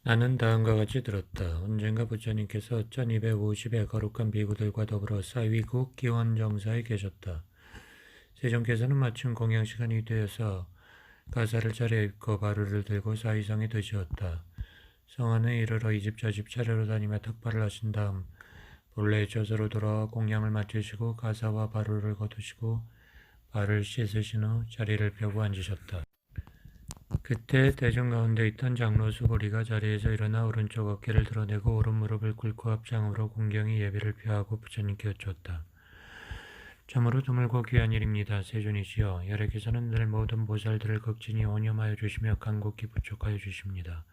나는 다음과 같이 들었다. 언젠가 부처님께서 1250의 거룩한 비구들과 더불어 사위국 기원정사에 계셨다. 세종께서는 마침 공양 시간이 되어서 가사를 차려입고 바루를 들고 사위상에 드시었다. 성 안에 이르러 이 집 저 집 차례로 다니며 탁발을 하신 다음 본래의 처소로 돌아와 공양을 마치시고 가사와 바루를 거두시고 발을 씻으신 후 자리를 펴고 앉으셨다. 그때 대중 가운데 있던 장로 수보리가 자리에서 일어나 오른쪽 어깨를 드러내고 오른 무릎을 꿇고 합장으로 공경히 예배를 표하고 부처님께 여쭈었다. 참으로 드물고 귀한 일입니다. 세존이시여, 여래께서는 늘 모든 보살들을 극진히 온염하여 주시며 간곡히 부축하여 주십니다.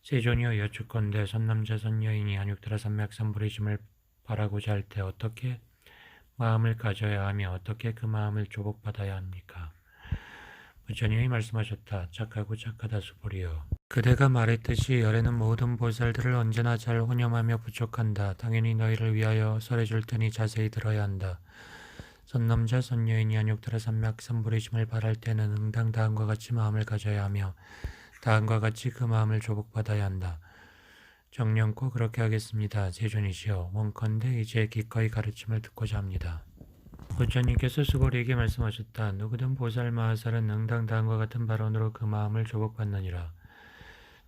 세존이여, 여쭙건대 선남자 선여인이 한육드라 삼맥삼불의심을 바라고자 할 때 어떻게 마음을 가져야 하며 어떻게 그 마음을 조복받아야 합니까? 부처님이 말씀하셨다. 착하고 착하다 수보리여. 그대가 말했듯이 열애는 모든 보살들을 언제나 잘 혼념하며 부족한다. 당연히 너희를 위하여 설해줄 테니 자세히 들어야 한다. 선남자 선여인이 한육드라 삼맥삼불의심을 바랄 때는 응당 다음과 같이 마음을 가져야 하며 다음과 같이 그 마음을 조복받아야 한다. 정령코 그렇게 하겠습니다. 세존이시여, 원컨대 이제 기꺼이 가르침을 듣고자 합니다. 부처님께서 수보리에게 말씀하셨다. 누구든 보살 마하살은 응당 다음과 같은 발언으로 그 마음을 조복받느니라.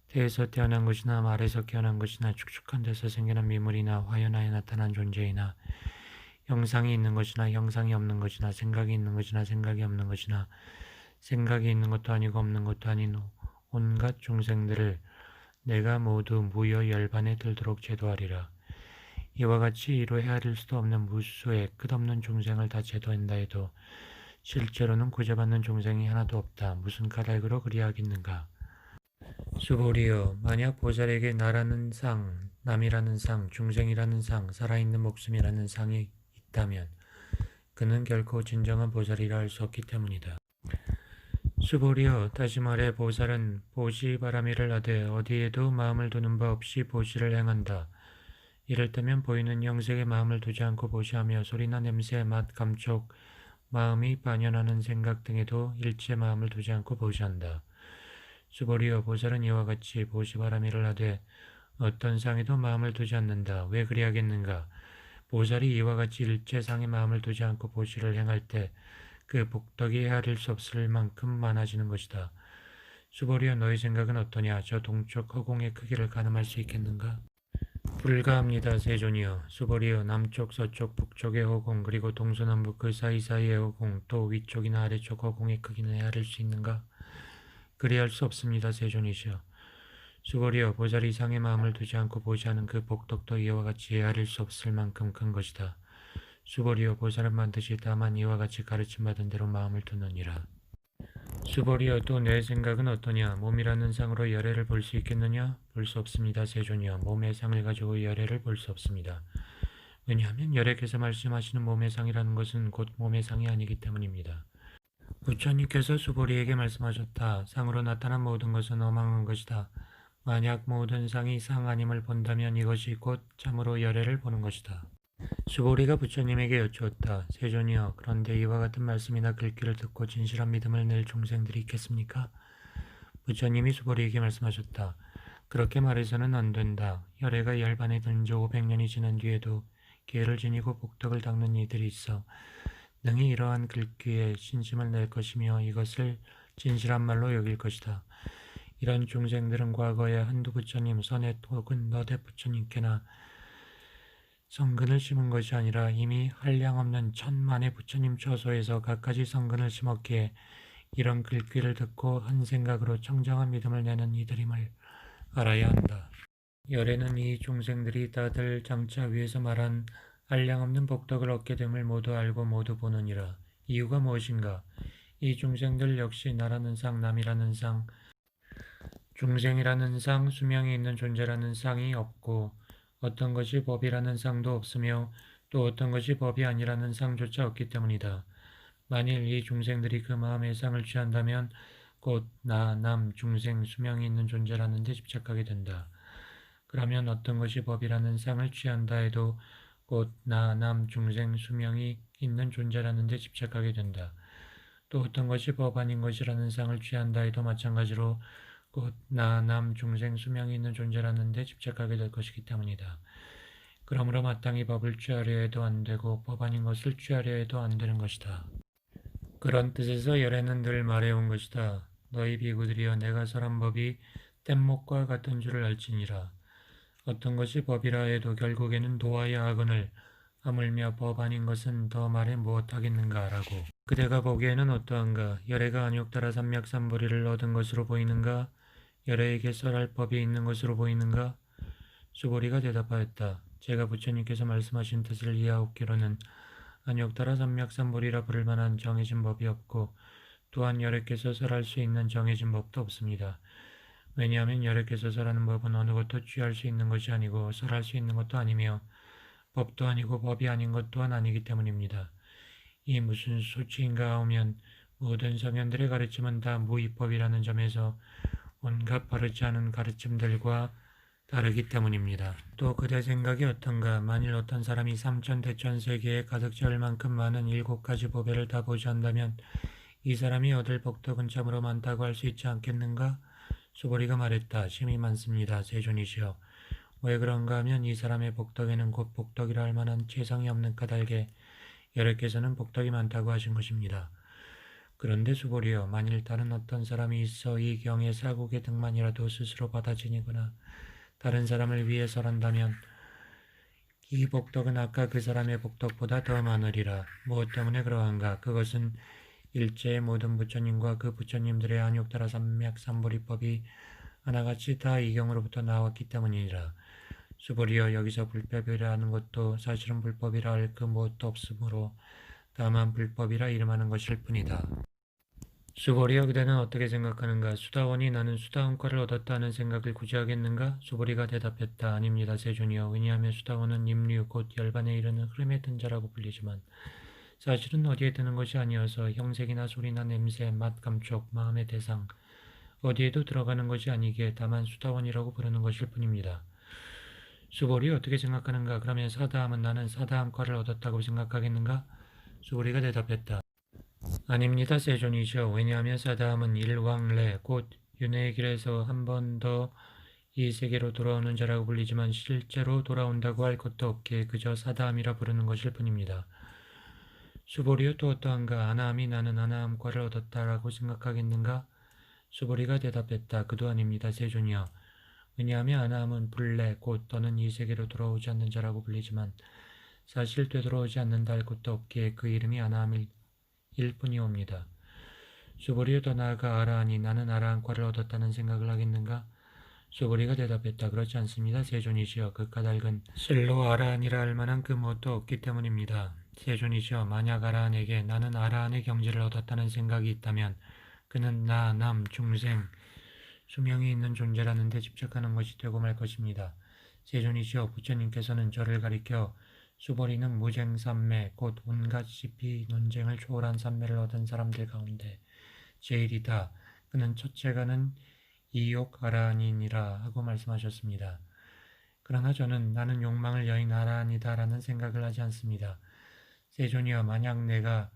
태에서 태어난 것이나 말에서 깨어난 것이나 축축한 데서 생겨난 미물이나 화연하에 나타난 존재이나 형상이 있는 것이나 형상이 없는 것이나 생각이 있는 것이나 생각이 없는 것이나 생각이 있는 것도 아니고 없는 것도 아닌 온갖 중생들을 내가 모두 무여 열반에 들도록 제도하리라. 이와 같이 이로 헤아릴 수도 없는 무수의 끝없는 중생을 다 제도한다 해도 실제로는 구제받는 중생이 하나도 없다. 무슨 까닭으로 그리하겠는가? 수보리여, 만약 보살에게 나라는 상, 남이라는 상, 중생이라는 상, 살아있는 목숨이라는 상이 있다면 그는 결코 진정한 보살이라 할 수 없기 때문이다. 수보리여, 다시 말해 보살은 보시바라미를 하되 어디에도 마음을 두는 바 없이 보시를 행한다. 이럴 때면 보이는 형색에 마음을 두지 않고 보시하며 소리나 냄새, 맛, 감촉, 마음이 반연하는 생각 등에도 일체 마음을 두지 않고 보시한다. 수보리여, 보살은 이와 같이 보시바라미를 하되 어떤 상에도 마음을 두지 않는다. 왜 그리하겠는가? 보살이 이와 같이 일체 상에 마음을 두지 않고 보시를 행할 때 그 복덕이 헤아릴 수 없을 만큼 많아지는 것이다. 수보리여, 너의 생각은 어떠냐? 저 동쪽 허공의 크기를 가늠할 수 있겠는가? 불가합니다. 세존이여. 수보리여, 남쪽, 서쪽, 북쪽의 허공, 그리고 동서남북 그 사이사이의 허공, 또 위쪽이나 아래쪽 허공의 크기는 헤아릴 수 있는가? 그리할 수 없습니다. 세존이시여. 수보리여, 보살이 상의 마음을 두지 않고 보시하는 그 복덕도 이와 같이 헤아릴 수 없을 만큼 큰 것이다. 수보리여, 보살은 반드시 다만 이와 같이 가르침받은 대로 마음을 두느니라. 수보리여, 또 내 생각은 어떠냐? 몸이라는 상으로 열애를 볼 수 있겠느냐? 볼 수 없습니다. 세존이여, 몸의 상을 가지고 열애를 볼 수 없습니다. 왜냐하면 열애께서 말씀하시는 몸의 상이라는 것은 곧 몸의 상이 아니기 때문입니다. 부처님께서 수보리에게 말씀하셨다. 상으로 나타난 모든 것은 어망한 것이다. 만약 모든 상이 상 아님을 본다면 이것이 곧 참으로 열애를 보는 것이다. 수보리가 부처님에게 여쭈었다. 세존이여, 그런데 이와 같은 말씀이나 글귀를 듣고 진실한 믿음을 낼 종생들이 있겠습니까? 부처님이 수보리에게 말씀하셨다. 그렇게 말해서는 안 된다. 열애가 열반에 든 지 500년이 지난 뒤에도 기회를 지니고 복덕을 닦는 이들이 있어 능히 이러한 글귀에 신심을 낼 것이며 이것을 진실한 말로 여길 것이다. 이런 중생들은 과거에 한두 부처님, 선해 혹은 너댓 부처님께나 성근을 심은 것이 아니라 이미 한량없는 천만의 부처님 처소에서 갖가지 성근을 심었기에 이런 글귀를 듣고 한 생각으로 청정한 믿음을 내는 이들임을 알아야 한다. 열애는 이 중생들이 다들 장차 위에서 말한 한량없는 복덕을 얻게 됨을 모두 알고 모두 보느니라. 이유가 무엇인가? 이 중생들 역시 나라는 상, 남이라는 상, 중생이라는 상, 수명이 있는 존재라는 상이 없고 어떤 것이 법이라는 상도 없으며 또 어떤 것이 법이 아니라는 상조차 없기 때문이다. 만일 이 중생들이 그 마음의 상을 취한다면 곧 나, 남, 중생, 수명이 있는 존재라는 데 집착하게 된다. 그러면 어떤 것이 법이라는 상을 취한다 해도 곧 나, 남, 중생, 수명이 있는 존재라는 데 집착하게 된다. 또 어떤 것이 법 아닌 것이라는 상을 취한다 해도 마찬가지로 곧 나, 남, 중생, 수명이 있는 존재라는 데 집착하게 될 것이기 때문이다. 그러므로 마땅히 법을 취하려 해도 안 되고 법 아닌 것을 취하려 해도 안 되는 것이다. 그런 뜻에서 열애는 늘 말해온 것이다. 너희 비구들이여 내가 설한 법이 뗏목과 같은 줄을 알지니라. 어떤 것이 법이라 해도 결국에는 도와야 하거늘 하물며 법 아닌 것은 더 말해 무엇하겠는가 라고. 그대가 보기에는 어떠한가? 열애가 안욕 따라 삼맥삼보리를 얻은 것으로 보이는가? 열애에게 설할 법이 있는 것으로 보이는가? 수보리가 대답하였다. 제가 부처님께서 말씀하신 뜻을 이해하옵기로는 안욕 따라 삼맥삼보리라 부를 만한 정해진 법이 없고 또한 열애께서 설할 수 있는 정해진 법도 없습니다. 왜냐하면 열애께서 설하는 법은 어느 것도 취할 수 있는 것이 아니고 설할 수 있는 것도 아니며 법도 아니고 법이 아닌 것 또한 아니기 때문입니다. 이 무슨 소치인가 하면 모든 성현들의 가르침은 다 무위법이라는 점에서 온갖 바르지 않은 가르침들과 다르기 때문입니다. 또 그대 생각이 어떤가? 만일 어떤 사람이 삼천대천세계에 가득 채울 만큼 많은 7가지 보배를 다 보유한다면 이 사람이 얻을 복덕은 참으로 많다고 할 수 있지 않겠는가? 수보리가 말했다. 심히 많습니다. 세존이시여. 왜 그런가 하면 이 사람의 복덕에는 곧 복덕이라 할 만한 최상이 없는 까닭에 여러께서는 복덕이 많다고 하신 것입니다. 그런데 수보리여, 만일 다른 어떤 사람이 있어 이 경의 사국의 등만이라도 스스로 받아 지니거나 다른 사람을 위해 설한다면 이 복덕은 아까 그 사람의 복덕보다 더 많으리라. 무엇 때문에 그러한가? 그것은 일제의 모든 부처님과 그 부처님들의 안욕 따라 삼맥삼보리법이 하나같이 다 이 경으로부터 나왔기 때문이니라. 수보리여, 여기서 불법이라 하는 것도 사실은 불법이라 할 그 무엇도 없으므로 다만 불법이라 이름하는 것일 뿐이다. 수보리여, 그대는 어떻게 생각하는가? 수다원이 나는 수다원과를 얻었다는 생각을 굳이 하겠는가? 수보리가 대답했다. 아닙니다, 세존이여. 왜냐하면 수다원은 임류 곧 열반에 이르는 흐름에 든 자라고 불리지만 사실은 어디에 드는 것이 아니어서 형색이나 소리나 냄새, 맛, 감촉, 마음의 대상 어디에도 들어가는 것이 아니기에 다만 수다원이라고 부르는 것일 뿐입니다. 수보리 어떻게 생각하는가? 그러면 사다함은 나는 사다함과를 얻었다고 생각하겠는가? 수보리가 대답했다. 아닙니다, 세존이시여. 왜냐하면 사다함은 일왕래 곧 윤회의 길에서 한 번 더 이 세계로 돌아오는 자라고 불리지만 실제로 돌아온다고 할 것도 없기에 그저 사다함이라 부르는 것일 뿐입니다. 수보리여, 또 어떠한가? 아나함이 나는 아나함과를 얻었다라고 생각하겠는가? 수보리가 대답했다. 그도 아닙니다, 세존이여. 왜냐하면 아나함은 불래 곧 더는 이 세계로 돌아오지 않는 자라고 불리지만 사실 되돌아오지 않는다 할 것도 없기에 그 이름이 아나함일 뿐이옵니다. 수보리여, 더 나아가 아라하니 나는 아라한과를 얻었다는 생각을 하겠는가? 수보리가 대답했다. 그렇지 않습니다, 세존이시여. 그 까닭은 실로 아라한이라 할 만한 그 무엇도 없기 때문입니다. 세존이시여, 만약 아라한에게 나는 아라한의 경지를 얻었다는 생각이 있다면 그는 나, 남, 중생, 수명이 있는 존재라는 데 집착하는 것이 되고 말 것입니다. 세존이시여, 부처님께서는 저를 가리켜 수보리는 무쟁삼매 곧 온갖 시비 논쟁을 초월한 삼매를 얻은 사람들 가운데 제일이다. 그는 첫째가는 이욕 아라한이니라 하고 말씀하셨습니다. 그러나 저는 나는 욕망을 여인 아라한이다 라는 생각을 하지 않습니다. 세존이여, 만약 내가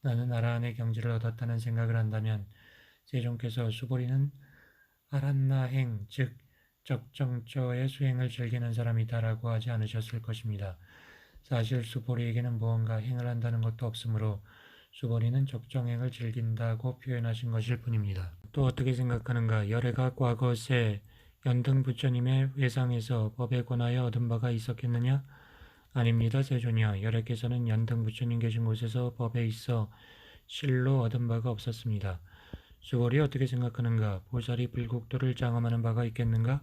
나는 아라한의 경지를 얻었다는 생각을 한다면 세존께서 수보리는 아란나행 즉 적정저의 수행을 즐기는 사람이다라고 하지 않으셨을 것입니다. 사실 수보리에게는 무언가 행을 한다는 것도 없으므로 수보리는 적정행을 즐긴다고 표현하신 것일 뿐입니다. 또 어떻게 생각하는가? 열애가 과거세 연등 부처님의 회상에서 법에 관하여 얻은 바가 있었겠느냐? 아닙니다, 세존이여. 열애께서는 연등 부처님 계신 곳에서 법에 있어 실로 얻은 바가 없었습니다. 수보리 어떻게 생각하는가? 보살이 불국도를 장엄하는 바가 있겠는가?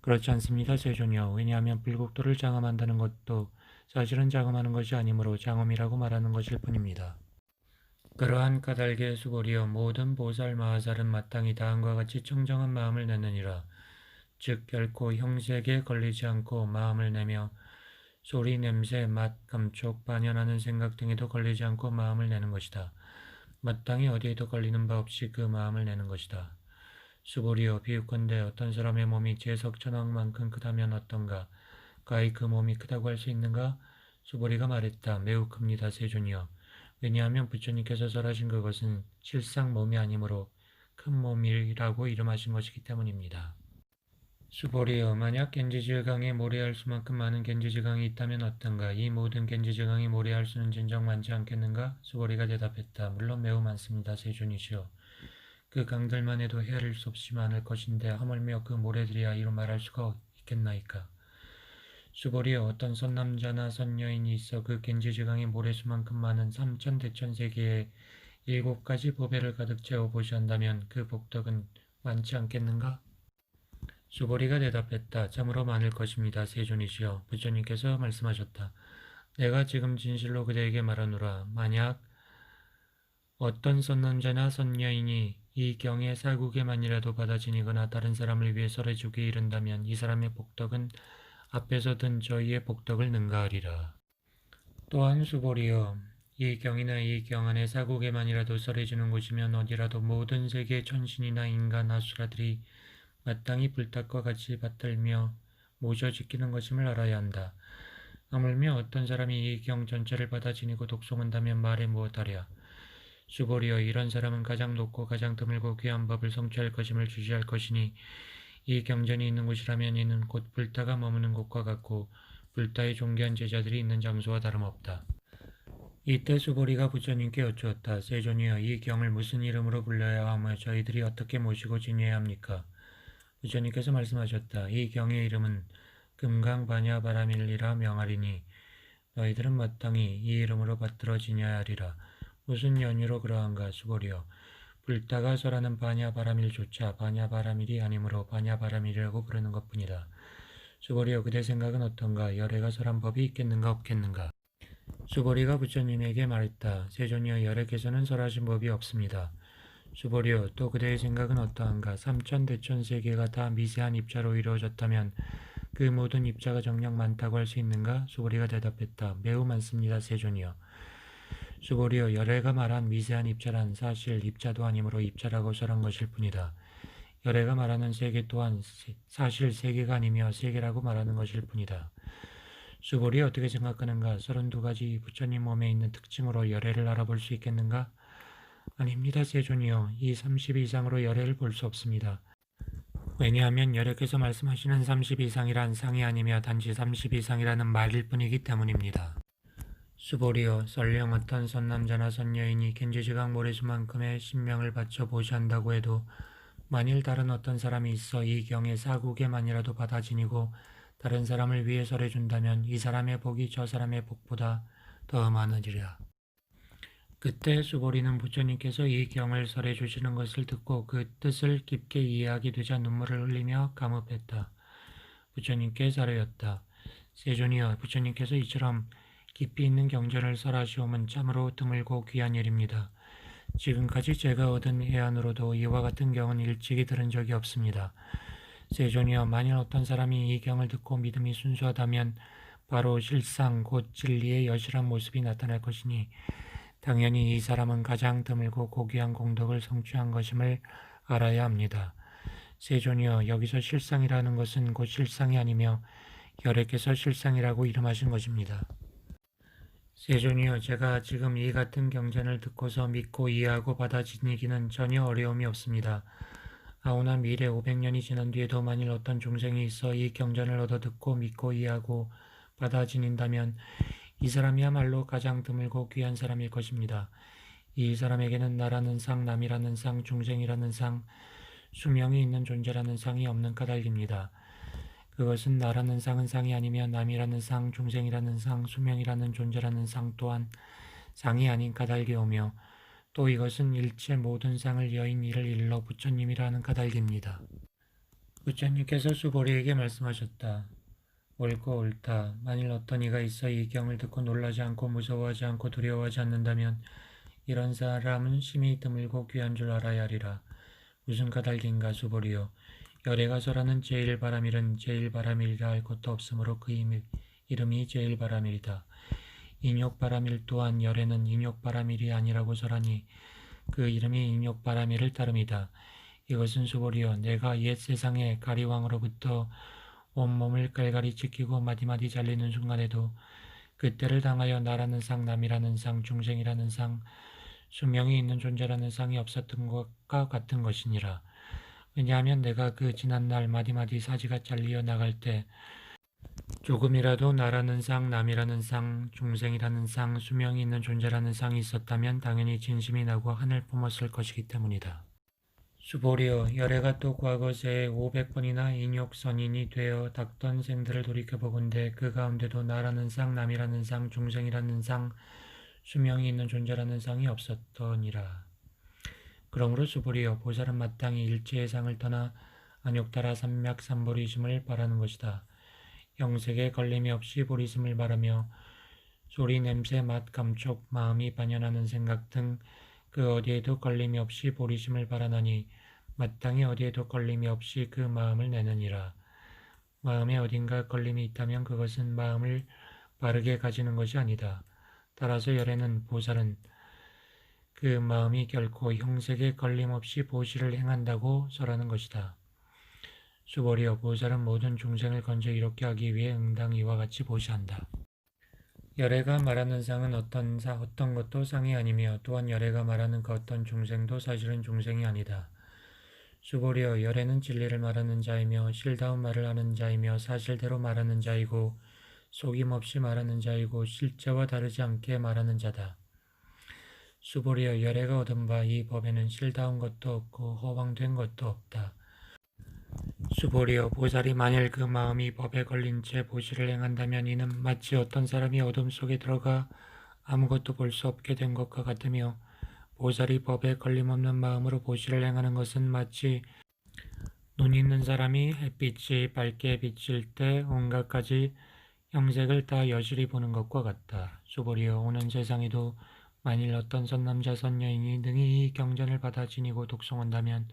그렇지 않습니다, 세존이여. 왜냐하면 불국도를 장엄한다는 것도 사실은 장엄하는 것이 아니므로 장엄이라고 말하는 것일 뿐입니다. 그러한 까닭에 수보리여, 모든 보살 마하살은 마땅히 다음과 같이 청정한 마음을 내느니라. 즉 결코 형색에 걸리지 않고 마음을 내며 소리, 냄새, 맛, 감촉, 반연하는 생각 등에도 걸리지 않고 마음을 내는 것이다. 마땅히 어디에도 걸리는 바 없이 그 마음을 내는 것이다. 수보리여, 비유컨대 어떤 사람의 몸이 제석천왕만큼 크다면 어떤가? 가히 그 몸이 크다고 할 수 있는가? 수보리가 말했다. 매우 큽니다, 세존이여. 왜냐하면 부처님께서 설하신 그것은 실상 몸이 아니므로 큰 몸이라고 이름하신 것이기 때문입니다. 수보리여, 만약 겐지즈강에 모래할 수만큼 많은 겐지즈강이 있다면 어떤가? 이 모든 겐지즈강이 모래할 수는 진정 많지 않겠는가? 수보리가 대답했다. 물론 매우 많습니다, 세존이시여. 그 강들만 해도 헤아릴 수 없이 많을 것인데 하물며 그 모래들이야 이로 말할 수가 있겠나이까? 수보리여, 어떤 선남자나 선여인이 있어 그 겐지즈강의 모래수만큼 많은 삼천대천세계에 7가지 보배를 가득 채워 보시한다면 그 복덕은 많지 않겠는가? 수보리가 대답했다. 참으로 많을 것입니다, 세존이시여. 부처님께서 말씀하셨다. 내가 지금 진실로 그대에게 말하노라. 만약 어떤 선남자나 선여인이 이 경의 사국에만이라도 받아 지니거나 다른 사람을 위해 설해주기에 이른다면 이 사람의 복덕은 앞에서 든 저희의 복덕을 능가하리라. 또한 수보리여, 이 경이나 이 경 안에 사국에만이라도 설해주는 곳이면 어디라도 모든 세계 천신이나 인간 아수라들이 마땅히 불닭과 같이 받들며 모셔 지키는 것임을 알아야 한다. 하물며 어떤 사람이 이 경 전체를 받아 지니고 독송한다면 말해 무엇하랴. 수보리여, 이런 사람은 가장 높고 가장 드물고 귀한 법을 성취할 것임을 주시할 것이니 이 경전이 있는 곳이라면 이는 곧 불타가 머무는 곳과 같고 불타의 존귀한 제자들이 있는 장소와 다름없다. 이때 수보리가 부처님께 여쭈었다. 세존이여, 이 경을 무슨 이름으로 불러야 하며 저희들이 어떻게 모시고 지내야 합니까? 부처님께서 말씀하셨다. 이 경의 이름은 금강반야바라밀리라 명하리니 너희들은 마땅히 이 이름으로 받들어 지녀야 하리라. 무슨 연유로 그러한가? 수보리여, 불타가 설하는 반야바라밀조차 반야바라밀이 아니므로 반야바라밀이라고 부르는 것뿐이다. 수보리여, 그대 생각은 어떤가? 열애가 설한 법이 있겠는가 없겠는가? 수보리가 부처님에게 말했다. 세존이여, 열애께서는 설하신 법이 없습니다. 수보리여, 또 그대의 생각은 어떠한가? 삼천대천세계가 다 미세한 입자로 이루어졌다면 그 모든 입자가 정녕 많다고 할 수 있는가? 수보리가 대답했다. 매우 많습니다, 세존이여. 수보리여, 열애가 말한 미세한 입자란 사실 입자도 아니므로 입자라고 설한 것일 뿐이다. 열애가 말하는 세계 또한 사실 세계가 아니며 세계라고 말하는 것일 뿐이다. 수보리여, 어떻게 생각하는가? 32가지 부처님 몸에 있는 특징으로 열애를 알아볼 수 있겠는가? 아닙니다, 세존이여. 이 30 이상으로 열애를 볼 수 없습니다. 왜냐하면 열애께서 말씀하시는 30 이상이란 상이 아니며 단지 30 이상이라는 말일 뿐이기 때문입니다. 수보리여, 설령 어떤 선남자나 선여인이 겐지즈강 모래수만큼의 신명을 바쳐 보시한다고 해도 만일 다른 어떤 사람이 있어 이 경의 사국에만이라도 받아 지니고 다른 사람을 위해 설해준다면 이 사람의 복이 저 사람의 복보다 더 많으리라. 그때 수보리는 부처님께서 이 경을 설해 주시는 것을 듣고 그 뜻을 깊게 이해하게 되자 눈물을 흘리며 감흡했다. 부처님께 사르였다. 세존이여, 부처님께서 이처럼 깊이 있는 경전을 설하시오면 참으로 드물고 귀한 일입니다. 지금까지 제가 얻은 해안으로도 이와 같은 경은 일찍이 들은 적이 없습니다. 세존이여, 만일 어떤 사람이 이 경을 듣고 믿음이 순수하다면 바로 실상 곧 진리의 여실한 모습이 나타날 것이니 당연히 이 사람은 가장 드물고 고귀한 공덕을 성취한 것임을 알아야 합니다. 세존이여, 여기서 실상이라는 것은 곧 실상이 아니며 열애께서 실상이라고 이름하신 것입니다. 세존이여, 제가 지금 이 같은 경전을 듣고서 믿고 이해하고 받아들이기는 전혀 어려움이 없습니다. 아오나 미래 500년이 지난 뒤에도 만일 어떤 중생이 있어 이 경전을 얻어 듣고 믿고 이해하고 받아들인다면 이 사람이야말로 가장 드물고 귀한 사람일 것입니다. 이 사람에게는 나라는 상, 남이라는 상, 중생이라는 상, 수명이 있는 존재라는 상이 없는 까닭입니다. 그것은 나라는 상은 상이 아니며 남이라는 상, 중생이라는 상, 수명이라는 존재라는 상 또한 상이 아닌 까닭이오며 또 이것은 일체 모든 상을 여인 이를 일러 부처님이라는 까닭입니다. 부처님께서 수보리에게 말씀하셨다. 옳고 옳다. 만일 어떤 이가 있어 이 경을 듣고 놀라지 않고 무서워하지 않고 두려워하지 않는다면 이런 사람은 심히 드물고 귀한 줄 알아야 하리라. 무슨 까닭인가? 수보리여, 열애가 설하는 제일바라밀은 제일바라밀이라 할 것도 없으므로 그 이름이 제일바라밀이다. 인욕바라밀 또한 열애는 인욕바라밀이 아니라고 설하니 그 이름이 인욕바라밀을 따름이다. 이것은 수보리여, 내가 옛 세상에 가리왕으로부터 온몸을 갈갈이 찢기고 마디마디 잘리는 순간에도 그때를 당하여 나라는 상, 남이라는 상, 중생이라는 상, 수명이 있는 존재라는 상이 없었던 것과 같은 것이니라. 왜냐하면 내가 그 지난날 마디마디 사지가 잘리어 나갈 때 조금이라도 나라는 상, 남이라는 상, 중생이라는 상, 수명이 있는 존재라는 상이 있었다면 당연히 진심이 나고 하늘 뿜었을 것이기 때문이다. 수보리여, 열애가 또 과거새에 500번이나 인욕선인이 되어 닦던 생들을 돌이켜보건대 그 가운데도 나라는 상, 남이라는 상, 중생이라는 상, 수명이 있는 존재라는 상이 없었더니라. 그러므로 수보리여, 보살은 마땅히 일체의 상을 떠나 안욕따라 삼맥삼보리심을 바라는 것이다. 영색에 걸림이 없이 보리심을 바라며 소리, 냄새, 맛, 감촉, 마음이 반연하는 생각 등 그 어디에도 걸림이 없이 보리심을 바라나니 마땅히 어디에도 걸림이 없이 그 마음을 내느니라. 마음에 어딘가 걸림이 있다면 그것은 마음을 바르게 가지는 것이 아니다. 따라서 열애는 보살은 그 마음이 결코 형색에 걸림없이 보시를 행한다고 설하는 것이다. 수보리여, 보살은 모든 중생을 건져 이롭게 하기 위해 응당 이와 같이 보시한다. 열애가 말하는 상은 어떤 것도 상이 아니며 또한 열애가 말하는 그 어떤 중생도 사실은 중생이 아니다. 수보리여, 열애는 진리를 말하는 자이며 실다운 말을 하는 자이며 사실대로 말하는 자이고 속임없이 말하는 자이고 실제와 다르지 않게 말하는 자다. 수보리여, 열애가 얻은 바 이 법에는 실다운 것도 없고 허황된 것도 없다. 수보리여, 보살이 만일 그 마음이 법에 걸린 채 보시를 행한다면 이는 마치 어떤 사람이 어둠 속에 들어가 아무것도 볼 수 없게 된 것과 같으며 보살이 법에 걸림없는 마음으로 보시를 행하는 것은 마치 눈 있는 사람이 햇빛이 밝게 비칠 때 온갖 가지 형색을 다 여실히 보는 것과 같다. 수보리여, 오는 세상에도 만일 어떤 선남자 선여인이 능히 이 경전을 받아 지니고 독송한다면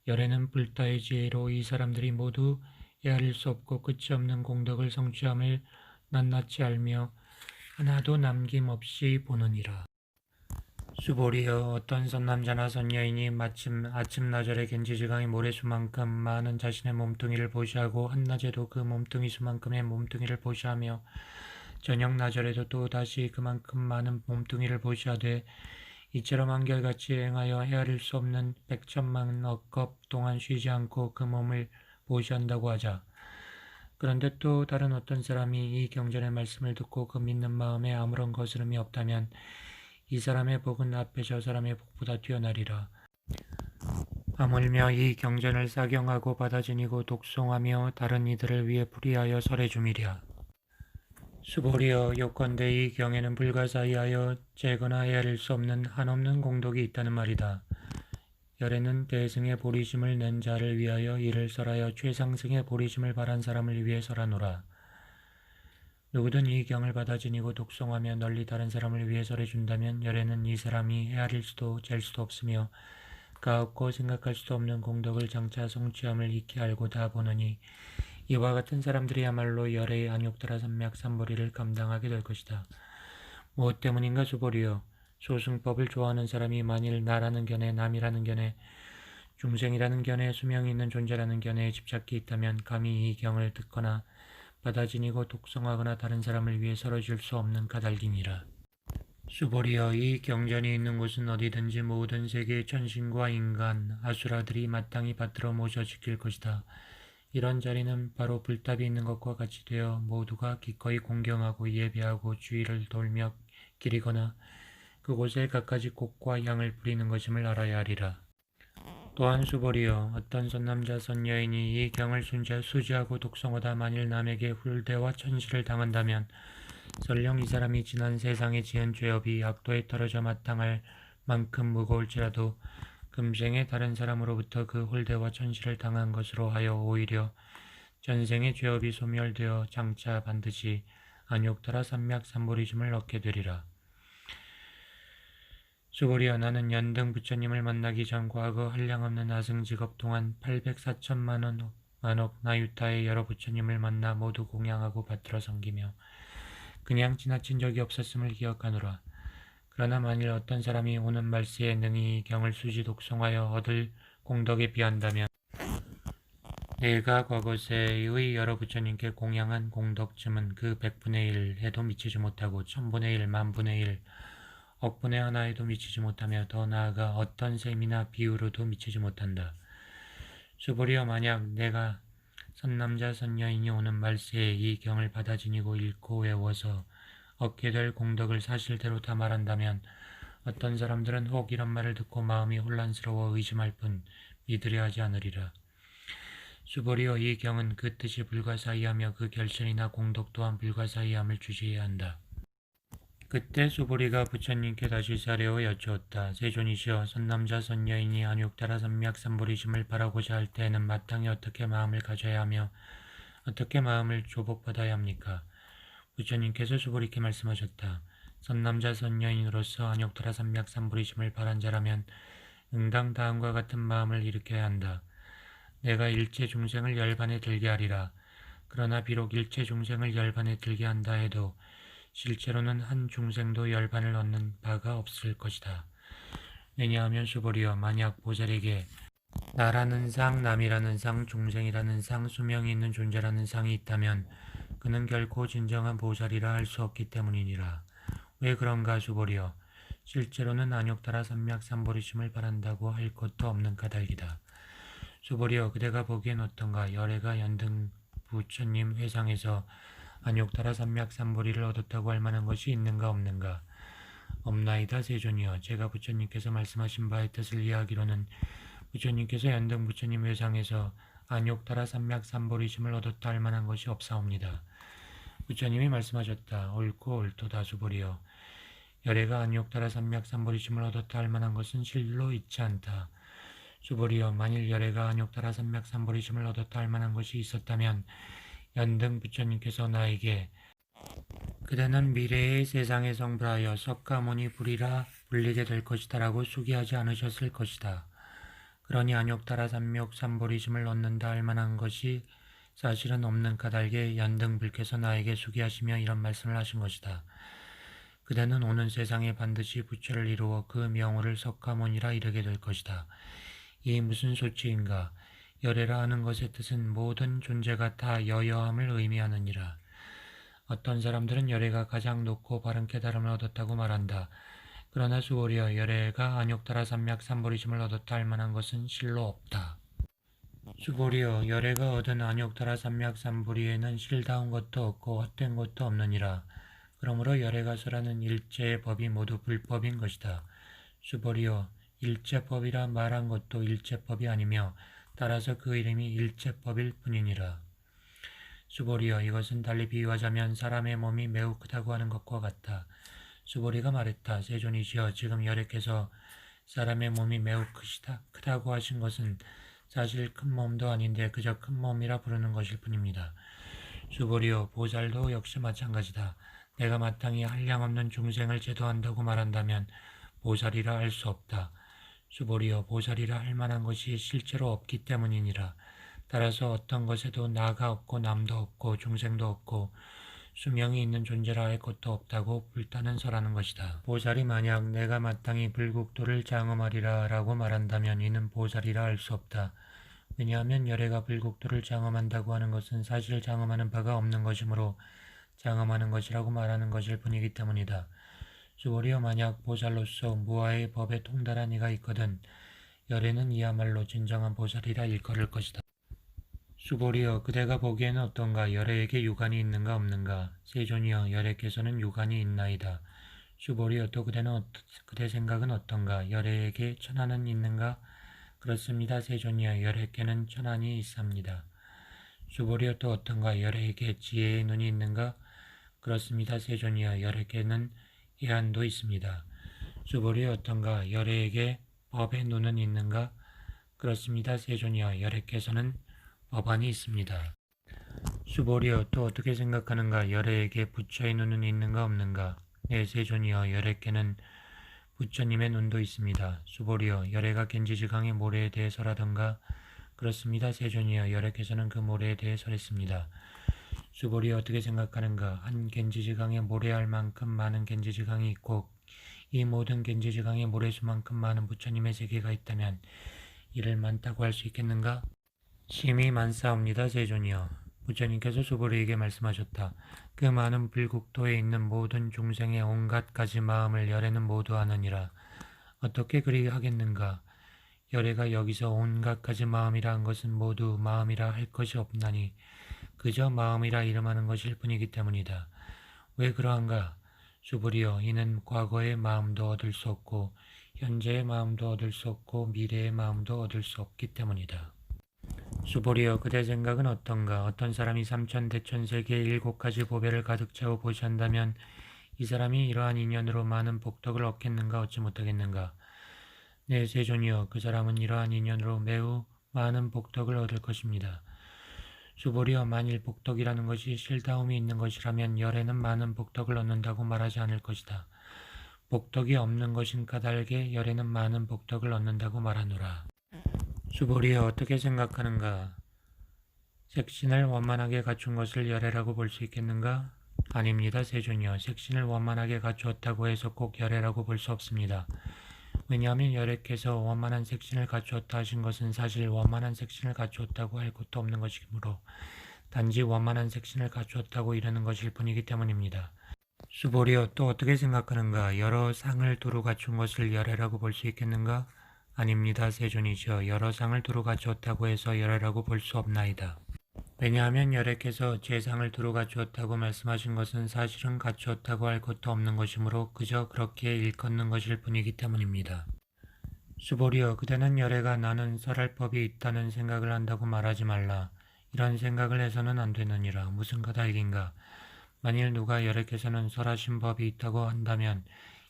열애는 불타의 지혜로 이 사람들이 모두 헤아릴 수 없고 끝이 없는 공덕을 성취함을 낱낱이 알며 하나도 남김없이 보느니라. 수보리여, 어떤 선남자나 선여인이 마침 아침나절에 겐지지강의 모래수만큼 많은 자신의 몸뚱이를 보시하고 한낮에도 그 몸뚱이 수만큼의 몸뚱이를 보시하며 저녁나절에도 또 다시 그만큼 많은 몸뚱이를 보시하되 이처럼 한결같이 행하여 헤아릴 수 없는 백천만 억겁 동안 쉬지 않고 그 몸을 보시한다고 하자. 그런데 또 다른 어떤 사람이 이 경전의 말씀을 듣고 그 믿는 마음에 아무런 거스름이 없다면 이 사람의 복은 앞에 저 사람의 복보다 뛰어나리라. 하물며 이 경전을 사경하고 받아 지니고 독송하며 다른 이들을 위해 풀이하여 설해줌이랴. 수보리여, 요컨대 이 경에는 불가사의하여 재거나 헤아릴 수 없는 한없는 공덕이 있다는 말이다. 열애는 대승의 보리심을 낸 자를 위하여 이를 설하여 최상승의 보리심을 바란 사람을 위해 설하노라. 누구든 이 경을 받아 지니고 독송하며 널리 다른 사람을 위해 설해준다면 열애는 이 사람이 헤아릴 수도 잴 수도 없으며 가없고 생각할 수도 없는 공덕을 장차 성취함을 익히 알고 다 보느니 이와 같은 사람들이야말로 열애의 안욕따라 삼맥삼보리를 감당하게 될 것이다. 무엇 때문인가 수보리여, 소승법을 좋아하는 사람이 만일 나라는 견해, 남이라는 견해, 중생이라는 견해, 수명이 있는 존재라는 견해에 집착이 있다면 감히 이 경을 듣거나 받아 지니고 독송하거나 다른 사람을 위해 설어줄 수 없는 까닭이니라. 수보리여, 이 경전이 있는 곳은 어디든지 모든 세계의 천신과 인간, 아수라들이 마땅히 받들어 모셔 지킬 것이다. 이런 자리는 바로 불답이 있는 것과 같이 되어 모두가 기꺼이 공경하고 예배하고 주위를 돌며 기리거나 그곳에 갖가지 꽃과 향을 뿌리는 것임을 알아야 하리라. 또한 수보리여, 어떤 선남자 선여인이 이 경을 수지하고 독송하다 만일 남에게 훌대와 천시를 당한다면 설령 이 사람이 지난 세상에 지은 죄업이 악도에 떨어져 마땅할 만큼 무거울지라도 금생에 다른 사람으로부터 그 홀대와 천시를 당한 것으로 하여 오히려 전생의 죄업이 소멸되어 장차 반드시 안욕따라 삼맥삼보리심을 얻게 되리라. 수보리여, 나는 연등 부처님을 만나기 전 과거 한량없는 아승직업 동안 804천만억 나유타의 여러 부처님을 만나 모두 공양하고 받들어 섬기며 그냥 지나친 적이 없었음을 기억하노라. 그러나 만일 어떤 사람이 오는 말세에 능히 경을 수지 독송하여 얻을 공덕에 비한다면 내가 과거세의 여러 부처님께 공양한 공덕쯤은 그 100분의 1 해도 미치지 못하고 1000분의 1, 만분의 1, 억분의 하나에도 미치지 못하며 더 나아가 어떤 셈이나 비유로도 미치지 못한다. 수보리여 만약 내가 선남자 선여인이 오는 말세에 이 경을 받아 지니고 읽고 외워서 얻게 될 공덕을 사실대로 다 말한다면 어떤 사람들은 혹 이런 말을 듣고 마음이 혼란스러워 의심할 뿐 믿으려 하지 않으리라. 수보리여 이 경은 그 뜻이 불가사의하며 그 결실이나 공덕 또한 불가사의함을 주시해야 한다. 그때 수보리가 부처님께 다시 사려워 여쭈었다. 세존이시여, 선남자 선여인이 안욕따라 삼맥삼보리심을 바라고자 할 때에는 마땅히 어떻게 마음을 가져야 하며 어떻게 마음을 조복받아야 합니까? 부처님께서 수보리께 말씀하셨다. 선남자 선여인으로서 안욕따라 삼맥삼보리심을 바란 자라면 응당 다음과 같은 마음을 일으켜야 한다. 내가 일체 중생을 열반에 들게 하리라. 그러나 비록 일체 중생을 열반에 들게 한다 해도 실제로는 한 중생도 열반을 얻는 바가 없을 것이다. 왜냐하면 수보리여, 만약 보살에게 나라는 상, 남이라는 상, 중생이라는 상, 수명이 있는 존재라는 상이 있다면 그는 결코 진정한 보살이라 할 수 없기 때문이니라. 왜 그런가 수보리여? 실제로는 안욕따라 삼맥삼보리심을 바란다고 할 것도 없는 까닭이다. 수보리여, 그대가 보기엔 어떤가? 열애가 연등 부처님 회상에서 안욕따라 삼맥삼보리를 얻었다고 할 만한 것이 있는가 없는가? 없나이다 세존이여. 제가 부처님께서 말씀하신 바의 뜻을 이해하기로는 부처님께서 연등 부처님 회상에서 안욕따라 삼맥삼보리심을 얻었다 할 만한 것이 없사옵니다. 부처님이 말씀하셨다. 옳고 옳도다 수보리여. 열애가 안욕따라 삼맥삼보리심을 얻었다 할 만한 것은 실로 있지 않다. 수보리여, 만일 열애가 안욕따라 삼맥삼보리심을 얻었다 할 만한 것이 있었다면 연등 부처님께서 나에게 그대는 미래의 세상에 성불하여 석가모니 불이라 불리게 될 것이다 라고 수기하지 않으셨을 것이다. 그러니 안욕따라 삼맥삼보리심을 얻는다 할 만한 것이 사실은 없는 까닭에 연등불께서 나에게 수기하시며 이런 말씀을 하신 것이다. 그대는 오는 세상에 반드시 부처를 이루어 그 명호를 석가모니라 이르게 될 것이다. 이 무슨 소치인가? 열애라 하는 것의 뜻은 모든 존재가 다 여여함을 의미하느니라. 어떤 사람들은 열애가 가장 높고 바른 깨달음을 얻었다고 말한다. 그러나 수보리여, 열애가 안욕따라 삼맥삼보리심을 얻었다 할 만한 것은 실로 없다. 수보리여, 열애가 얻은 안욕따라 삼맥삼보리에는 실다운 것도 없고 헛된 것도 없느니라. 그러므로 열애가 설하는 일체의 법이 모두 불법인 것이다. 수보리여, 일체법이라 말한 것도 일체법이 아니며 따라서 그 이름이 일체법일 뿐이니라. 수보리여, 이것은 달리 비유하자면 사람의 몸이 매우 크다고 하는 것과 같다. 수보리가 말했다. 세존이시여, 지금 열애께서 사람의 몸이 매우 크다고 하신 것은 사실 큰 몸도 아닌데 그저 큰 몸이라 부르는 것일 뿐입니다. 수보리여, 보살도 역시 마찬가지다. 내가 마땅히 한량없는 중생을 제도한다고 말한다면 보살이라 할 수 없다. 수보리여, 보살이라 할 만한 것이 실제로 없기 때문이니라. 따라서 어떤 것에도 나가 없고 남도 없고 중생도 없고 수명이 있는 존재라 할 것도 없다고 불타는 설하는 것이다. 보살이 만약 내가 마땅히 불국토를 장엄하리라 라고 말한다면 이는 보살이라 할 수 없다. 왜냐하면 열애가 불국토를 장엄한다고 하는 것은 사실 장엄하는 바가 없는 것이므로 장엄하는 것이라고 말하는 것일 뿐이기 때문이다. 수보리여, 만약 보살로서 무아의 법에 통달한 이가 있거든 열애는 이야말로 진정한 보살이라 일컬을 것이다. 수보리여, 그대가 보기에는 어떤가? 열애에게 유관이 있는가 없는가? 세존이여, 열애께서는 유관이 있나이다. 수보리여, 또 그대 생각은 어떤가? 열애에게 천하는 있는가? 그렇습니다. 세존이여, 열애께는 천한이 있습니다. 수보리여, 또 어떤가? 열애에게 지혜의 눈이 있는가? 그렇습니다. 세존이여, 열애께는 예한도 있습니다. 수보리여, 어떤가? 열애에게 법의 눈은 있는가? 그렇습니다. 세존이여, 열애께서는 법안이 있습니다. 수보리여, 또 어떻게 생각하는가? 열애에게 부처의 눈은 있는가 없는가? 네, 세존이여, 열애께는 부처님의 눈도 있습니다. 수보리여, 열애가 겐지지강의 모래에 대해 설하던가? 그렇습니다. 세존이여, 열애께서는 그 모래에 대해 설했습니다. 수보리여, 어떻게 생각하는가? 한 겐지지강에 모래알 만큼 많은 겐지지강이 있고 이 모든 겐지지강의 모래수만큼 많은 부처님의 세계가 있다면 이를 많다고 할 수 있겠는가? 심히 많사옵니다. 세존이여. 부처님께서 수보리에게 말씀하셨다. 그 많은 불국토에 있는 모든 중생의 온갖 가지 마음을 열애는 모두 아느니라. 어떻게 그리 하겠는가? 열애가 여기서 온갖 가지 마음이라 한 것은 모두 마음이라 할 것이 없나니 그저 마음이라 이름하는 것일 뿐이기 때문이다. 왜 그러한가? 수부리여, 이는 과거의 마음도 얻을 수 없고 현재의 마음도 얻을 수 없고 미래의 마음도 얻을 수 없기 때문이다. 수보리여, 그대 생각은 어떤가? 어떤 사람이 삼천대천세계의 7가지 보배를 가득 채워 보시한다면 이 사람이 이러한 인연으로 많은 복덕을 얻겠는가 얻지 못하겠는가? 네, 세존이여, 그 사람은 이러한 인연으로 매우 많은 복덕을 얻을 것입니다. 수보리여, 만일 복덕이라는 것이 실다움이 있는 것이라면 열애는 많은 복덕을 얻는다고 말하지 않을 것이다. 복덕이 없는 것인 까닭에 열애는 많은 복덕을 얻는다고 말하노라. 수보리여, 어떻게 생각하는가? 색신을 원만하게 갖춘 것을 열애라고 볼 수 있겠는가? 아닙니다, 세존이여. 색신을 원만하게 갖추었다고 해서 꼭 열애라고 볼 수 없습니다. 왜냐하면 열애께서 원만한 색신을 갖추었다 하신 것은 사실 원만한 색신을 갖추었다고 할 것도 없는 것이므로 단지 원만한 색신을 갖추었다고 이르는 것일 뿐이기 때문입니다. 수보리여, 또 어떻게 생각하는가? 여러 상을 두루 갖춘 것을 열애라고 볼 수 있겠는가? 아닙니다, 세존이시여. 여러 상을 두루 갖추었다고 해서 열애라고 볼 수 없나이다. 왜냐하면 열애께서 제상을 두루 갖추었다고 말씀하신 것은 사실은 갖추었다고 할 것도 없는 것이므로 그저 그렇게 일컫는 것일 뿐이기 때문입니다. 수보리여, 그대는 열애가 나는 설할 법이 있다는 생각을 한다고 말하지 말라. 이런 생각을 해서는 안 되느니라. 무슨 까닭인가? 만일 누가 열애께서는 설하신 법이 있다고 한다면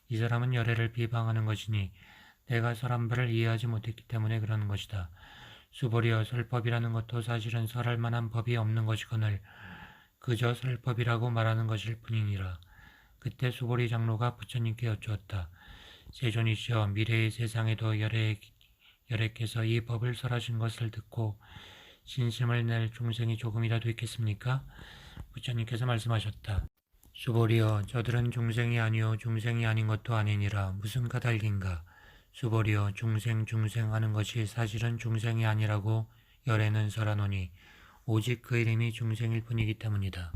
이 사람은 열애를 비방하는 것이니 내가 설한 바를 이해하지 못했기 때문에 그러는 것이다. 수보리여, 설법이라는 것도 사실은 설할 만한 법이 없는 것이거늘 그저 설법이라고 말하는 것일 뿐이니라. 그때 수보리 장로가 부처님께 여쭈었다. 세존이시여, 미래의 세상에도 열애께서 이 법을 설하신 것을 듣고 신심을 낼 중생이 조금이라도 있겠습니까? 부처님께서 말씀하셨다. 수보리여, 저들은 중생이 아니요 중생이 아닌 것도 아니니라. 무슨 까닭인가? 수보리여, 중생 하는 것이 사실은 중생이 아니라고 열애는 설하노니 오직 그 이름이 중생일 뿐이기 때문이다.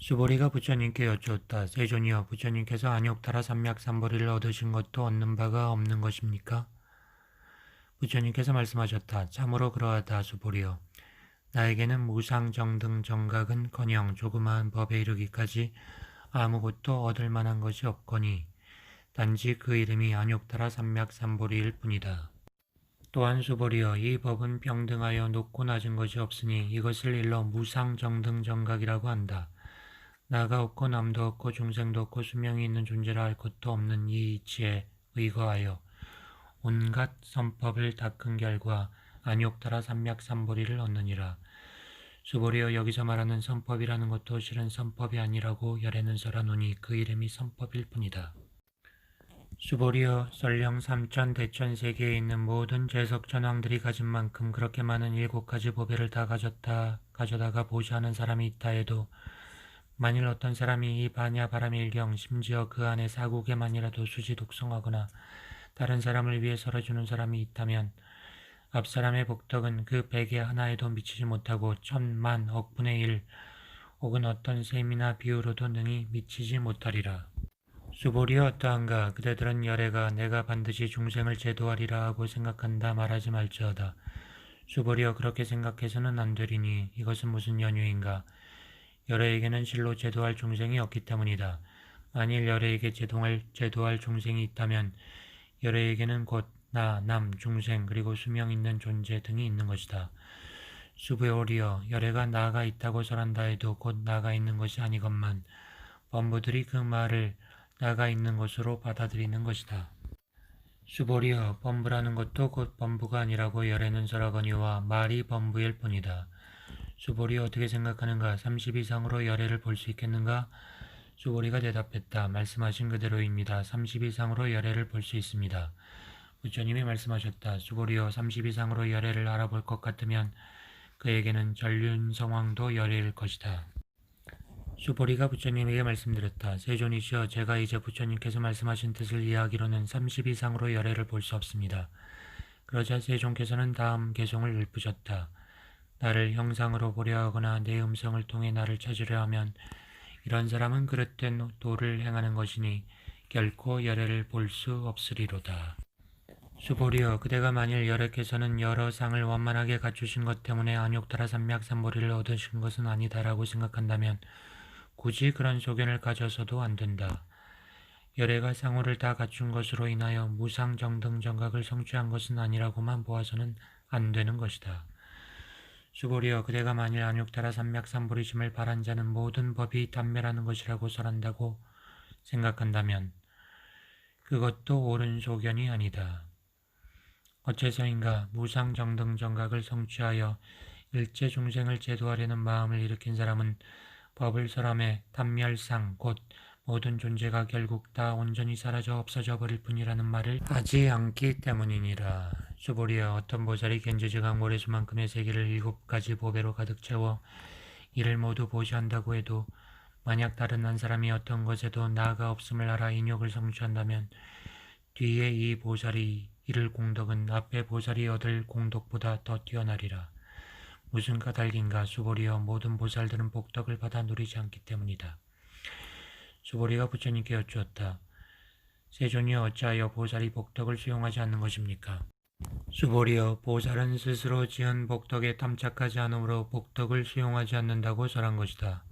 수보리가 부처님께 여쭈었다. 세존이여, 부처님께서 안욕타라 삼맥삼보리를 얻으신 것도 얻는 바가 없는 것입니까? 부처님께서 말씀하셨다. 참으로 그러하다, 수보리여. 나에게는 무상정등 정각은커녕 조그마한 법에 이르기까지 아무것도 얻을 만한 것이 없거니 단지 그 이름이 안욕타라 삼맥삼보리일 뿐이다. 또한 수보리여, 이 법은 평등하여 높고 낮은 것이 없으니 이것을 일러 무상정등 정각이라고 한다. 나가 없고 남도 없고 중생도 없고 수명이 있는 존재라 할 것도 없는 이 이치에 의거하여 온갖 선법을 닦은 결과 안욕타라 삼맥삼보리를 얻느니라. 수보리여, 여기서 말하는 선법이라는 것도 실은 선법이 아니라고 열애는 설하노니 그 이름이 선법일 뿐이다. 수보리여, 설령 삼천대천세계에 있는 모든 재석천왕들이 가진 만큼 그렇게 많은 7가지 보배를 다 가져다가 보시하는 사람이 있다 해도 만일 어떤 사람이 이 반야바라밀경 심지어 그 안에 4국에만이라도 수지 독성하거나 다른 사람을 위해 설해주는 사람이 있다면 앞 사람의 복덕은 그 100의 하나에도 미치지 못하고 1000만 억분의 1 혹은 어떤 셈이나 비유로도 능히 미치지 못하리라. 수보리여, 어떠한가? 그대들은 열애가 내가 반드시 중생을 제도하리라 하고 생각한다 말하지 말지어다. 수보리여, 그렇게 생각해서는 안 되리니 이것은 무슨 연유인가? 열애에게는 실로 제도할 중생이 없기 때문이다. 만일 열애에게 제도할 중생이 있다면 열애에게는 곧 나, 남, 중생 그리고 수명 있는 존재 등이 있는 것이다. 수보리여, 열애가 나가 있다고 설한다 해도 곧 나가 있는 것이 아니건만 범부들이 그 말을 나가 있는 것으로 받아들이는 것이다. 수보리여, 범부라는 것도 곧 범부가 아니라고 열애는 설하거니와 말이 범부일 뿐이다. 수보리여, 어떻게 생각하는가? 30 이상으로 열애를 볼 수 있겠는가? 수보리가 대답했다. 말씀하신 그대로입니다. 30 이상으로 열애를 볼 수 있습니다. 부처님이 말씀하셨다. 수보리여, 30 이상으로 열애를 알아볼 것 같으면 그에게는 전륜성왕도 열애일 것이다. 수보리가 부처님에게 말씀드렸다. 세존이시여, 제가 이제 부처님께서 말씀하신 뜻을 이해하기로는 30 이상으로 열애를 볼 수 없습니다. 그러자 세존께서는 다음 개송을 읊으셨다. 나를 형상으로 보려 하거나 내 음성을 통해 나를 찾으려 하면 이런 사람은 그릇된 도를 행하는 것이니 결코 열애를 볼 수 없으리로다. 수보리여, 그대가 만일 여래께서는 여러 상을 원만하게 갖추신 것 때문에 안욕따라 삼맥삼보리를 얻으신 것은 아니다라고 생각한다면 굳이 그런 소견을 가져서도 안 된다. 열애가 상호를 다 갖춘 것으로 인하여 무상정등정각을 성취한 것은 아니라고만 보아서는 안 되는 것이다. 수보리여, 그대가 만일 안욕따라 삼맥삼보리심을 바란 자는 모든 법이 단멸하는 것이라고 설한다고 생각한다면 그것도 옳은 소견이 아니다. 어째서인가 무상정등정각을 성취하여 일체 중생을 제도하려는 마음을 일으킨 사람은 법을 설함에 단멸상 곧 모든 존재가 결국 다 온전히 사라져 없어져 버릴 뿐이라는 말을 하지 않기 때문이니라. 수보리여, 어떤 보살이 견지지각 모래수만큼의 세계를 7가지 보배로 가득 채워 이를 모두 보시한다고 해도 만약 다른 한 사람이 어떤 것에도 나가 없음을 알아 인욕을 성취한다면 뒤에 이 보살이 이를 공덕은 앞에 보살이 얻을 공덕보다 더 뛰어나리라. 무슨 까닭인가? 수보리여, 모든 보살들은 복덕을 받아 누리지 않기 때문이다. 수보리가 부처님께 여쭈었다. 세존이여, 어찌하여 보살이 복덕을 수용하지 않는 것입니까? 수보리여, 보살은 스스로 지은 복덕에 탐착하지 않으므로 복덕을 수용하지 않는다고 설한 것이다.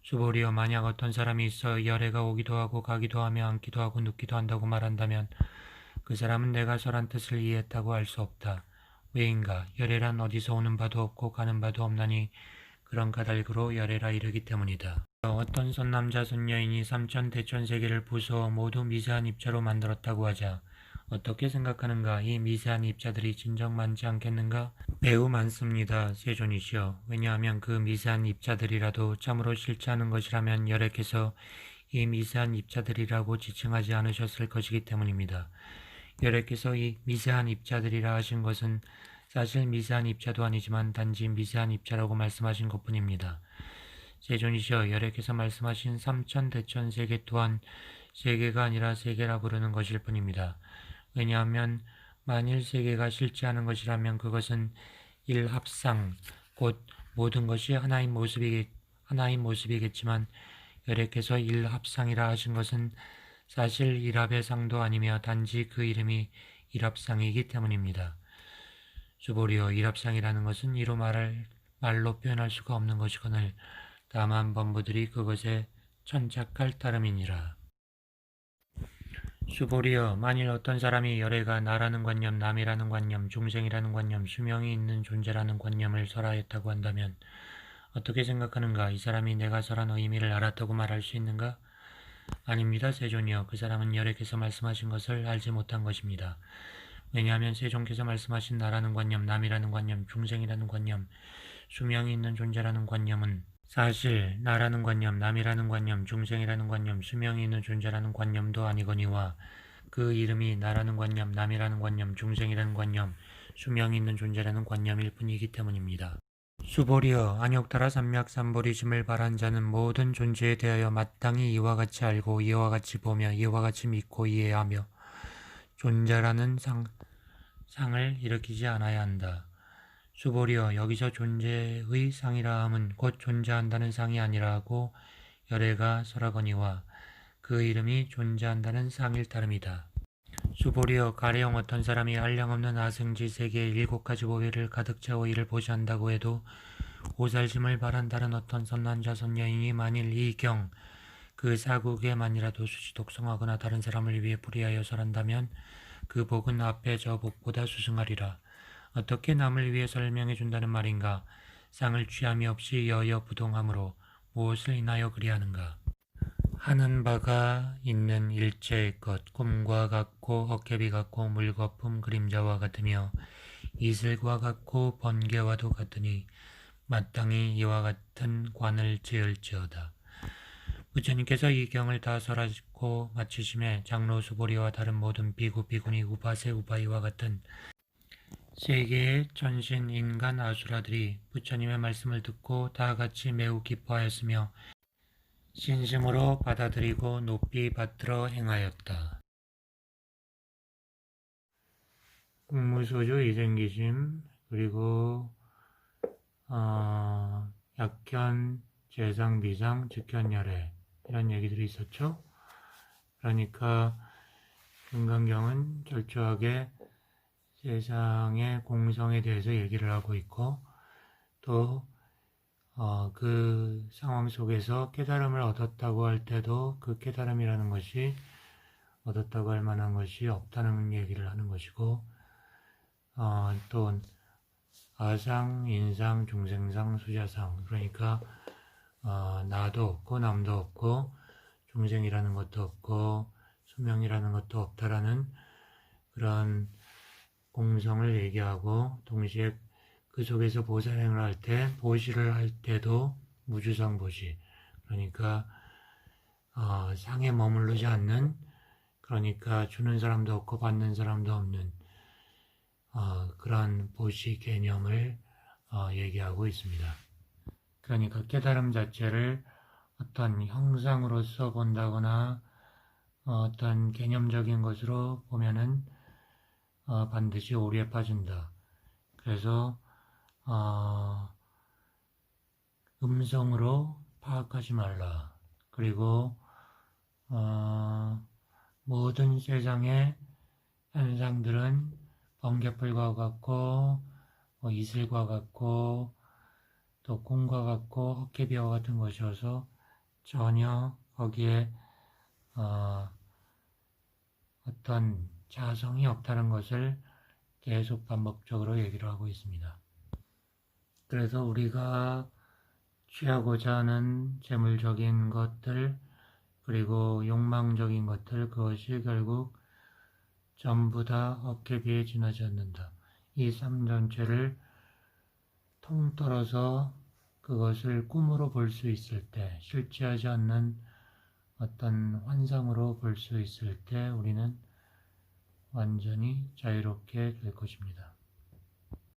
수보리여, 만약 어떤 사람이 있어 열애가 오기도 하고 가기도 하며 앉기도 하고 눕기도 한다고 말한다면 그 사람은 내가 설한 뜻을 이해했다고 할 수 없다. 왜인가? 열애란 어디서 오는 바도 없고 가는 바도 없나니 그런 까닭으로 열애라 이르기 때문이다. 어떤 선남자 선여인이 삼천 대천 세계를 부수어 모두 미세한 입자로 만들었다고 하자 어떻게 생각하는가? 이 미세한 입자들이 진정 많지 않겠는가? 매우 많습니다. 세존이시여. 왜냐하면 그 미세한 입자들이라도 참으로 실체하는 것이라면 열애께서 이 미세한 입자들이라고 지칭하지 않으셨을 것이기 때문입니다. 열애께서 이 미세한 입자들이라 하신 것은 사실 미세한 입자도 아니지만 단지 미세한 입자라고 말씀하신 것뿐입니다. 세존이시여, 열애께서 말씀하신 삼천대천 세계 또한 세계가 아니라 세계라 부르는 것일 뿐입니다. 왜냐하면 만일 세계가 실체하는 것이라면 그것은 일합상 곧 모든 것이 하나인 모습이겠지만 열애께서 일합상이라 하신 것은 사실 일합의 상도 아니며 단지 그 이름이 일합상이기 때문입니다. 수보리여, 일합상이라는 것은 이로 말로 표현할 수가 없는 것이거늘 다만 범부들이 그것에 천착할 따름이니라. 수보리여, 만일 어떤 사람이 열애가 나라는 관념, 남이라는 관념, 중생이라는 관념, 수명이 있는 존재라는 관념을 설하였다고 한다면 어떻게 생각하는가? 이 사람이 내가 설한 의미를 알았다고 말할 수 있는가? 아닙니다. 세존이여, 그 사람은 열애께서 말씀하신 것을 알지 못한 것입니다. 왜냐하면 세존께서 말씀하신 나라는 관념, 남이라는 관념, 중생이라는 관념, 수명이 있는 존재라는 관념은 사실 나라는 관념, 남이라는 관념, 중생이라는 관념, 수명이 있는 존재라는 관념도 아니거니와 그 이름이 나라는 관념, 남이라는 관념, 중생이라는 관념, 수명이 있는 존재라는 관념일 뿐이기 때문입니다. 수보리여, 안욕따라 삼맥삼보리심을 바란 자는 모든 존재에 대하여 마땅히 이와 같이 알고 이와 같이 보며 이와 같이 믿고 이해하며 존재라는 상을 일으키지 않아야 한다. 수보리여, 여기서 존재의 상이라 함은 곧 존재한다는 상이 아니라고 열애가 설하거니와 그 이름이 존재한다는 상일 따름이다. 수보리여, 가령 어떤 사람이 한량없는 아승지 세계에 7가지 보배를 가득 채워 이를 보시한다고 해도 오살심을 바란 다른 어떤 선남자 선여인이 만일 이 경 그 사국에만이라도 수시 독성하거나 다른 사람을 위해 불의하여 설한다면 그 복은 앞에 저 복보다 수승하리라. 어떻게 남을 위해 설명해 준다는 말인가? 상을 취함이 없이 여여부동함으로 무엇을 인하여 그리하는가? 하는 바가 있는 일체의 것, 꿈과 같고 헛개비 같고 물거품 그림자와 같으며 이슬과 같고 번개와도 같으니 마땅히 이와 같은 관을 지을지어다. 부처님께서 이 경을 다 설하고 마치심에 장로 수보리와 다른 모든 비구 비구니 우바세 우바이와 같은 세계의 전신 인간 아수라들이 부처님의 말씀을 듣고 다 같이 매우 기뻐하였으며 진심으로 받아들이고 높이 받들어 행하였다. 국무소주 이쟁기심 그리고 약견, 재상, 비상, 즉견열애 이런 얘기들이 있었죠. 그러니까 금강경은 철저하게 세상의 공성에 대해서 얘기를 하고 있고 또 그 상황 속에서 깨달음을 얻었다고 할 때도 그 깨달음이라는 것이 얻었다고 할 만한 것이 없다는 얘기를 하는 것이고 또 아상, 인상, 중생상, 수자상 그러니까 나도 없고 남도 없고 중생이라는 것도 없고 수명이라는 것도 없다라는 그런 공성을 얘기하고 동시에 그 속에서 보살행을 할 때, 보시를 할 때도 무주상 보시. 그러니까 상에 머무르지 않는 그러니까 주는 사람도 없고 받는 사람도 없는 그런 보시 개념을 얘기하고 있습니다. 그러니까 깨달음 자체를 어떤 형상으로서 본다거나 어떤 개념적인 것으로 보면은 반드시 오류에 빠진다. 그래서 음성으로 파악하지 말라. 그리고 모든 세상의 현상들은 번개불과 같고 이슬과 같고 또 꿈과 같고 헛개비와 같은 것이어서 전혀 거기에 어떤 자성이 없다는 것을 계속 반복적으로 얘기를 하고 있습니다. 그래서 우리가 취하고자 하는 재물적인 것들 그리고 욕망적인 것들 그것이 결국 전부 다 헛개비에 지나지 않는다. 이 삶 전체를 통틀어서 그것을 꿈으로 볼 수 있을 때 실제하지 않는 어떤 환상으로 볼 수 있을 때 우리는 완전히 자유롭게 될 것입니다.